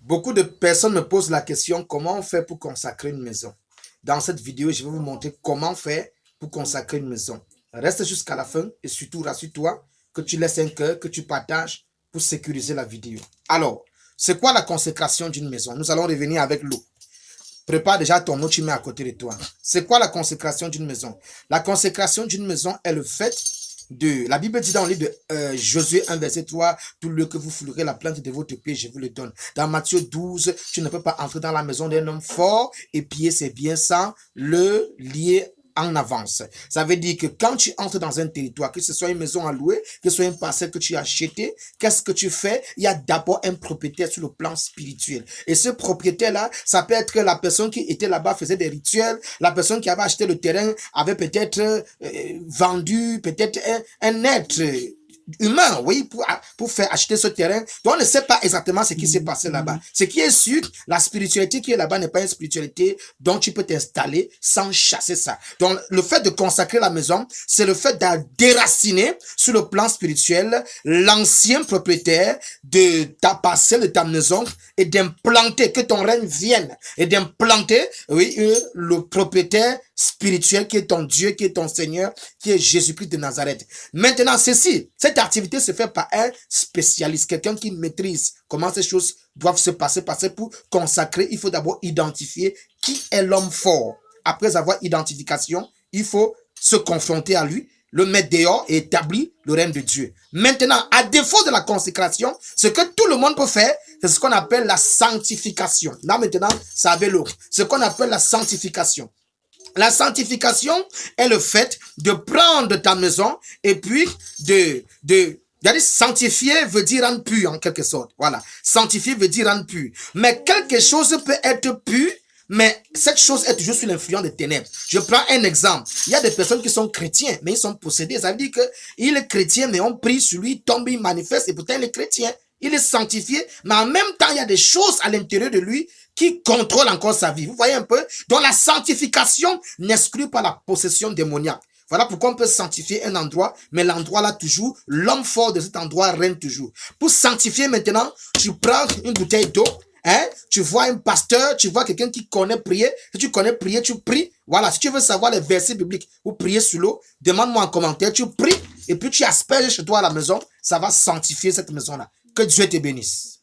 Beaucoup de personnes me posent la question, comment on fait pour consacrer une maison? Dans cette vidéo, je vais vous montrer comment faire pour consacrer une maison. Reste jusqu'à la fin et surtout rassure-toi que tu laisses un cœur, que tu partages pour sécuriser la vidéo. Alors, c'est quoi la consécration d'une maison? Nous allons revenir avec l'eau. Prépare déjà ton eau, tu mets à côté de toi. C'est quoi la consécration d'une maison? La consécration d'une maison est le fait de... La Bible dit dans le livre de Josué 1, verset 3, tout lieu que vous foulerez la plante de votre pied, je vous le donne. Dans Matthieu 12, tu ne peux pas entrer dans la maison d'un homme fort et piller ses biens sans le lier en avance. Ça veut dire que quand tu entres dans un territoire, que ce soit une maison à louer, que ce soit une parcelle que tu as achetée, qu'est-ce que tu fais? Il y a d'abord un propriétaire sur le plan spirituel. Et ce propriétaire-là, ça peut être la personne qui était là-bas, faisait des rituels, la personne qui avait acheté le terrain avait peut-être vendu peut-être un être humain, oui, pour faire acheter ce terrain. Donc, on ne sait pas exactement ce qui s'est passé là-bas. Ce qui est sûr, la spiritualité qui est là-bas n'est pas une spiritualité dont tu peux t'installer sans chasser ça. Donc, le fait de consacrer la maison, c'est le fait de déraciner sur le plan spirituel l'ancien propriétaire de ta parcelle, de ta maison et d'implanter, que ton règne vienne et d'implanter, oui, le propriétaire spirituel qui est ton Dieu, qui est ton Seigneur, qui est Jésus-Christ de Nazareth. Maintenant, cette activité se fait par un spécialiste, quelqu'un qui maîtrise comment ces choses doivent se passer, parce que pour consacrer, il faut d'abord identifier qui est l'homme fort. Après avoir identification, il faut se confronter à lui, le mettre dehors et établir le règne de Dieu. Maintenant, à défaut de la consécration, ce que tout le monde peut faire, c'est ce qu'on appelle la sanctification. Là, maintenant, ça avait l'autre. Ce qu'on appelle la sanctification. La sanctification est le fait de prendre ta maison et puis sanctifier veut dire rendre pur en quelque sorte. Voilà. Sanctifier veut dire rendre pur. Mais quelque chose peut être pur, mais cette chose est toujours sous l'influence des ténèbres. Je prends un exemple. Il y a des personnes qui sont chrétiens, mais ils sont possédés. Ça veut dire qu'il est chrétien, mais on prie sur lui, il tombe, il manifeste, et pourtant il est chrétien. Il est sanctifié, mais en même temps, il y a des choses à l'intérieur de lui qui contrôlent encore sa vie. Vous voyez un peu? Donc la sanctification n'exclut pas la possession démoniaque. Voilà pourquoi on peut sanctifier un endroit, mais l'endroit là toujours, l'homme fort de cet endroit règne toujours. Pour sanctifier maintenant, tu prends une bouteille d'eau, hein? Tu vois un pasteur, tu vois quelqu'un qui connaît prier. Si tu connais prier, tu pries. Voilà, si tu veux savoir les versets bibliques ou prier sur l'eau, demande-moi en commentaire, tu pries et puis tu asperges chez toi à la maison, ça va sanctifier cette maison-là. Que Dieu te bénisse.